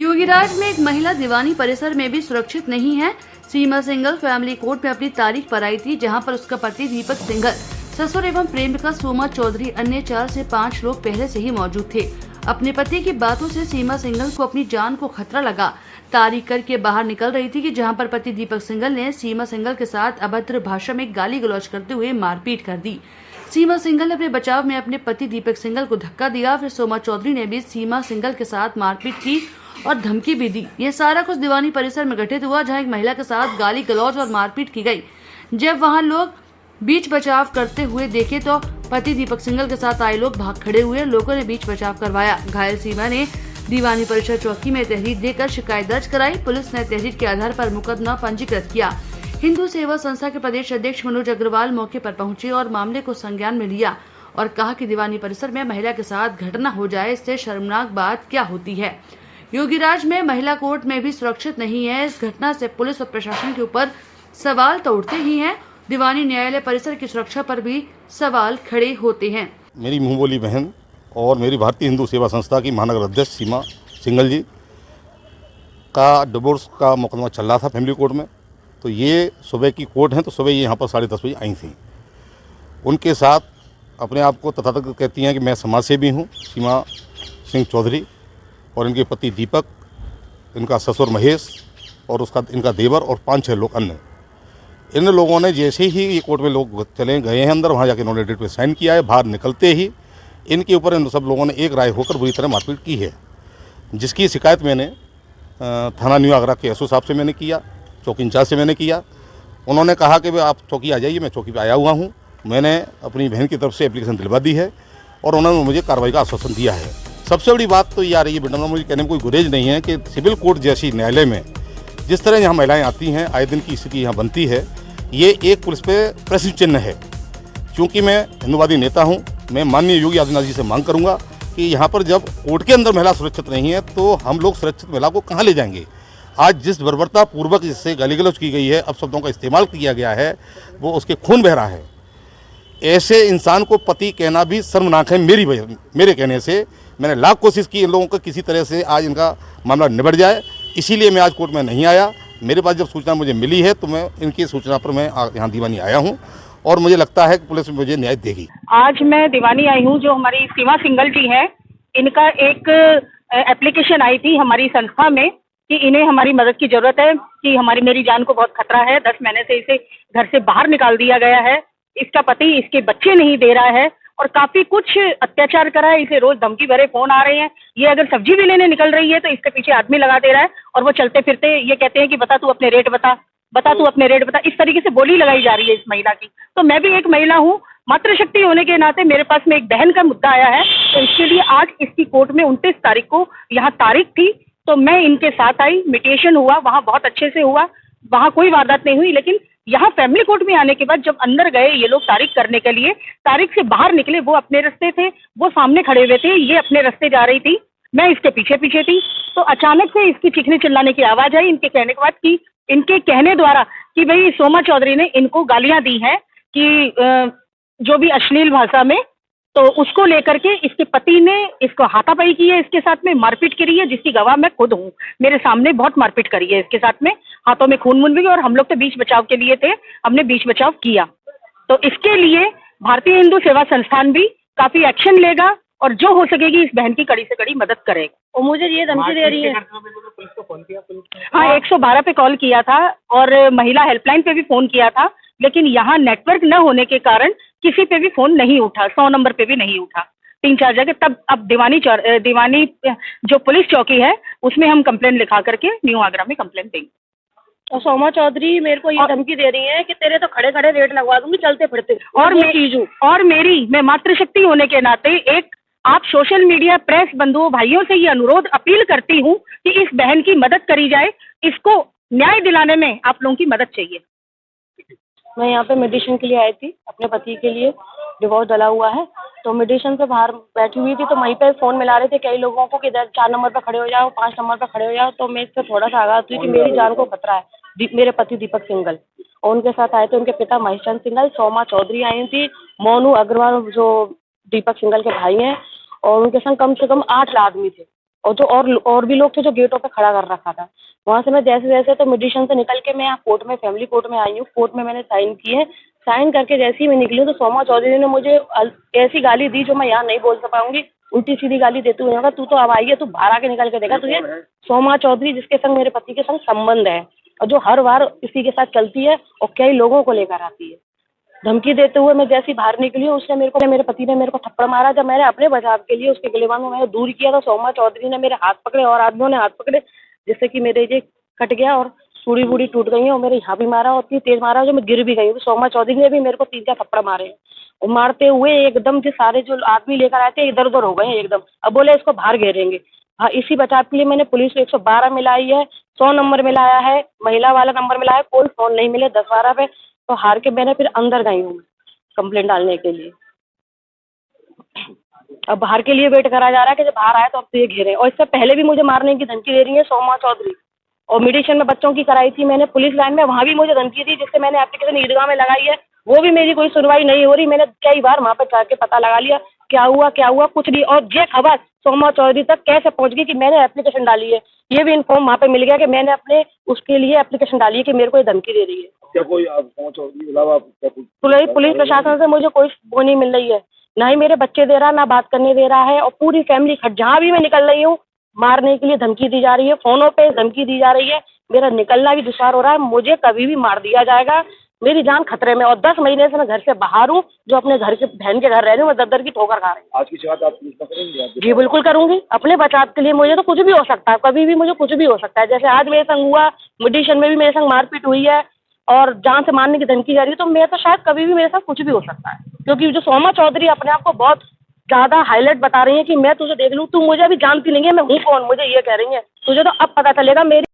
योगीराज में एक महिला दीवानी परिसर में भी सुरक्षित नहीं है। सीमा सिंघल फैमिली कोर्ट में अपनी तारीख पर आई थी, जहां पर उसका पति दीपक सिंघल, ससुर एवं प्रेमिका सोमा चौधरी, अन्य 4 से 5 लोग पहले से ही मौजूद थे। अपने पति की बातों से सीमा सिंघल को अपनी जान को खतरा लगा। तारीख करके बाहर निकल रही थी कि जहां पर पति दीपक सिंघल ने सीमा सिंघल के साथ अभद्र भाषा में गाली गलौज करते हुए मारपीट कर दी। सीमा सिंघल ने अपने बचाव में अपने पति दीपक सिंघल को धक्का दिया। फिर सोमा चौधरी ने भी सीमा सिंघल के साथ मारपीट की और धमकी भी दी। यह सारा कुछ दीवानी परिसर में घटित हुआ, जहां एक महिला के साथ गाली गलौज और मारपीट की गई। जब वहां लोग बीच बचाव करते हुए देखे तो पति दीपक सिंघल के साथ आए लोग भाग खड़े हुए। लोगों ने बीच बचाव करवाया। घायल सीमा ने दीवानी परिसर चौकी में तहरीर देकर शिकायत दर्ज कराई। पुलिस ने तहरीर के आधार पर मुकदमा पंजीकृत किया। हिंदू सेवा संस्था के प्रदेश अध्यक्ष मनोज अग्रवाल मौके पर पहुंचे और मामले को संज्ञान में लिया और कहा कि दीवानी परिसर में महिला के साथ घटना हो जाए, इससे शर्मनाक बात क्या होती है। योगीराज में महिला कोर्ट में भी सुरक्षित नहीं है। इस घटना से पुलिस और प्रशासन के ऊपर सवाल तो उठते ही हैं, दीवानी न्यायालय परिसर की सुरक्षा पर भी सवाल खड़े होते हैं। मेरी मुंह बोली बहन और मेरी भारतीय हिंदू सेवा संस्था की महानगर अध्यक्ष सीमा सिंघल जी का डिवोर्स का मुकदमा चल रहा था फैमिली कोर्ट में। तो ये सुबह की कोर्ट है, तो सुबह ये यहाँ पर 10:30 बजे आई थी। उनके साथ अपने आप को तथाकथित कहती हैं कि मैं समाज सेवी हूँ, सीमा सिंह चौधरी, और इनके पति दीपक, इनका ससुर महेश और इनका देवर और 5-6 लोग अन्य। इन लोगों ने जैसे ही ये कोर्ट में लोग चले गए हैं अंदर, वहाँ जाके इन्होंने डेट पे साइन किया है। बाहर निकलते ही इनके ऊपर इन सब लोगों ने एक राय होकर बुरी तरह मारपीट की है, जिसकी शिकायत मैंने थाना न्यू आगरा के एसओ साहब से मैंने किया, चौकी इंचार्ज से मैंने किया। उन्होंने कहा कि भाई आप चौकी आ जाइए। मैं चौकी पे आया हुआ हूँ। मैंने अपनी बहन की तरफ से एप्लीकेशन दिलवा दी है और उन्होंने मुझे कार्रवाई का आश्वासन दिया है। सबसे बड़ी बात तो ये आ रही है बेटा, मुझे कहने में कोई गुरेज नहीं है कि सिविल कोर्ट जैसी न्यायालय में जिस तरह यहाँ महिलाएं आती हैं, आए दिन की स्थिति यहाँ बनती है, ये एक पुलिस पे प्रश्न चिन्ह है। क्योंकि मैं हिंदुवादी नेता हूँ, मैं माननीय योगी आदित्यनाथ जी से मांग करूँगा कि यहाँ पर जब कोर्ट के अंदर महिला सुरक्षित नहीं है तो हम लोग सुरक्षित महिला को कहाँ ले जाएंगे। आज जिस बर्बरता पूर्वक जिससे गाली गलौज की गई है, अपशब्दों का इस्तेमाल किया गया है, वो उसके खून बह रहा है। ऐसे इंसान को पति कहना भी शर्मनाक है। मेरे कहने से मैंने लाख कोशिश की इन लोगों को किसी तरह से आज इनका मामला निबट जाए, इसीलिए मैं आज कोर्ट में नहीं आया। मेरे पास जब सूचना मुझे मिली है तो मैं इनकी सूचना पर मैं यहाँ दीवानी आया हूँ और मुझे लगता है कि पुलिस मुझे न्याय देगी। आज मैं दीवानी आई हूँ, जो हमारी सीमा सिंघल जी हैं, इनका एक एप्लीकेशन आई थी हमारी संस्था में कि इन्हें हमारी मदद की ज़रूरत है, कि मेरी जान को बहुत खतरा है। 10 महीने से इसे घर से बाहर निकाल दिया गया है। इसका पति इसके बच्चे नहीं दे रहा है और काफ़ी कुछ अत्याचार करा है। इसे रोज़ धमकी भरे फ़ोन आ रहे हैं। ये अगर सब्जी भी लेने निकल रही है तो इसके पीछे आदमी लगा दे रहा है और वो चलते फिरते ये कहते हैं कि बता तू अपने रेट बता, तू अपने रेट बता। इस तरीके से बोली लगाई जा रही है इस महिला की। तो मैं भी एक महिला हूँ, मातृशक्ति होने के नाते मेरे पास में एक बहन का मुद्दा आया है। तो इसके लिए आज इसकी कोर्ट में 29 तारीख को यहाँ तारीख थी, तो मैं इनके साथ आई। मिडिएशन हुआ, वहाँ बहुत अच्छे से हुआ, वहाँ कोई वारदात नहीं हुई। लेकिन यहाँ फैमिली कोर्ट में आने के बाद जब अंदर गए ये लोग तारीख करने के लिए, तारीख से बाहर निकले, वो अपने रास्ते थे, वो सामने खड़े हुए थे, ये अपने रास्ते जा रही थी, मैं इसके पीछे पीछे थी। तो अचानक से इसकी चीखने चिल्लाने की आवाज़ आई। इनके कहने के बाद कि इनके कहने द्वारा कि भाई सोमा चौधरी ने इनको गालियाँ दी हैं कि जो भी अश्लील भाषा में, तो उसको लेकर के इसके पति ने इसको हाथापाई की है, इसके साथ में मारपीट करी है, जिसकी गवाह मैं खुद हूँ। मेरे सामने बहुत मारपीट करी है इसके साथ में, हाथों में खून वून भी, और हम लोग तो बीच बचाव के लिए थे, हमने बीच बचाव किया। तो इसके लिए भारतीय हिंदू सेवा संस्थान भी काफ़ी एक्शन लेगा और जो हो सकेगी इस बहन की कड़ी से कड़ी मदद करेगा। और मुझे ये धमकी दे रही है। हाँ, 112 पे कॉल किया था और महिला हेल्पलाइन पे भी फ़ोन किया था, लेकिन यहाँ नेटवर्क न होने के कारण किसी पे भी फ़ोन नहीं उठा, 100 नंबर पे भी नहीं उठा, 3-4 जगह। तब अब दीवानी जो पुलिस चौकी है उसमें हम कंप्लेंट लिखा करके न्यू आगरा में कंप्लेंट देंगे। और सोमा चौधरी मेरे को ये धमकी दे रही है कि तेरे तो खड़े खड़े रेट लगवा दूंगी चलते फिरते। और मैं मातृशक्ति होने के नाते एक आप सोशल मीडिया प्रेस बंधुओं भाइयों से ये अनुरोध अपील करती हूँ कि इस बहन की मदद करी जाए, इसको न्याय दिलाने में आप लोगों की मदद चाहिए। मैं यहाँ पे मेडिटेशन के लिए आई थी, अपने पति के लिए डिवोर्स डला हुआ है, तो मेडिटेशन से बाहर बैठी हुई थी, तो वहीं पे फ़ोन मिला रहे थे कई लोगों को कि इधर 4 नंबर पे खड़े हो जाओ, 5 नंबर पे खड़े हो जाओ। तो मैं इससे थोड़ा सा आगाह हुई कि मेरी जान को खतरा है। मेरे पति दीपक सिंघल और उनके साथ आए थे उनके पिता महेश चंद्र सिंघल, सोमा चौधरी आई थी, मोनू अग्रवाल जो दीपक सिंघल के भाई हैं और उनके संग कम से कम 8 आदमी थे और जो और भी लोग थे जो गेटों पे खड़ा कर रखा था। वहाँ से मैं जैसे जैसे तो मेडिसिन से निकल के मैं यहाँ कोर्ट में, फैमिली कोर्ट में आई हूँ। कोर्ट में मैंने साइन किए। साइन करके जैसे ही मैं निकली हूँ तो सोमा चौधरी ने मुझे ऐसी गाली दी जो मैं यहाँ नहीं बोल पाऊंगी। उल्टी सीधी गाली देते हुए होगा, तू तो अब आई है, तू बाहर आके निकल के देखा तुझे। सोमा चौधरी जिसके संग मेरे पति के संग संबंध है और जो हर बार इसी के साथ चलती है और कई लोगों को लेकर आती है। धमकी देते हुए मैं जैसी बाहर निकली हूँ उसने मेरे पति ने मेरे को थप्पड़ मारा। जब मैंने अपने बचाव के लिए उसके गिलेबान में मैंने दूर किया तो सोमा चौधरी ने मेरे हाथ पकड़े और आदमियों ने हाथ पकड़े, जिससे कि मेरे ये कट गया और सूड़ी वूड़ी टूट गई है और मेरे यहाँ भी मारा और इतनी तेज मारा जो मैं गिर भी गई हूँ। सोमा चौधरी ने भी मेरे को 3-4 थप्पड़ मारे हैं और मारते हुए एकदम जो सारे जो आदमी लेकर आए थे इधर उधर हो गए हैं एकदम। अब बोले इसको बाहर घेरेंगे। हाँ, इसी बचाव के लिए मैंने पुलिस को 112 मिलाई है, 100 नंबर मिलाया है, महिला वाला नंबर मिलाया है, कोई फोन नहीं मिले 10-12 पे। तो हार के मैंने फिर अंदर गई हूँ कंप्लेंट डालने के लिए। अब बाहर के लिए वेट करा जा रहा है कि जब बाहर आए तो अब तो ये घेरे। और इससे पहले भी मुझे मारने की धमकी दे रही है सोमा चौधरी। और मेडिसिन में बच्चों की कराई थी मैंने पुलिस लाइन में, वहाँ भी मुझे धमकी दी, जिससे मैंने एप्लीकेशन ईदगाह में लगाई है, वो भी मेरी कोई सुनवाई नहीं हो रही। मैंने कई बार वहाँ पर जाके पता लगा लिया क्या हुआ कुछ नहीं। और ये खबर सोमा चौधरी तक कैसे पहुँच गई कि मैंने एप्लीकेशन डाली है, ये भी इन्फॉर्म वहाँ पे मिल गया कि मैंने अपने उसके लिए एप्लीकेशन डाली है कि मेरे को ये धमकी दे रही है। क्या कोई सोमा चौधरी के अलावा पुलिस प्रशासन से मुझे कोई वो नहीं मिल रही है, ना ही मेरे बच्चे दे रहा, ना बात करने दे रहा है। और पूरी फैमिली जहाँ भी मैं निकल रही हूँ मारने के लिए धमकी दी जा रही है, फोनों पे धमकी दी जा रही है। मेरा निकलना भी दुश्वार हो रहा है, मुझे कभी भी मार दिया जाएगा, मेरी जान खतरे में। और 10 महीने से मैं घर से बाहर हूँ, जो अपने घर के बहन के घर रह रही हूँ, मैं दर की ठोकर खा रही हूँ। आज की शिकायत आप पुलिस में करेंगे? जी बिल्कुल करूंगी, अपने बचाव के लिए। मुझे तो कुछ भी हो सकता है, कभी भी मुझे कुछ भी हो सकता है। जैसे आज मेरे संग हुआ, मेडिसिन में भी मेरे संग मारपीट हुई है और जान से मारने की धमकी जा रही है, तो मैं तो शायद कभी भी मेरे साथ कुछ भी हो सकता है। क्योंकि जो सोमा चौधरी अपने आप को बहुत ज़्यादा हाईलाइट बता रही है कि मैं तुझे देख लूँ, तू मुझे अभी जानती नहीं है, मैं हूँ कौन, मुझे ये कह रही है। तुझे तो अब पता चलेगा मेरी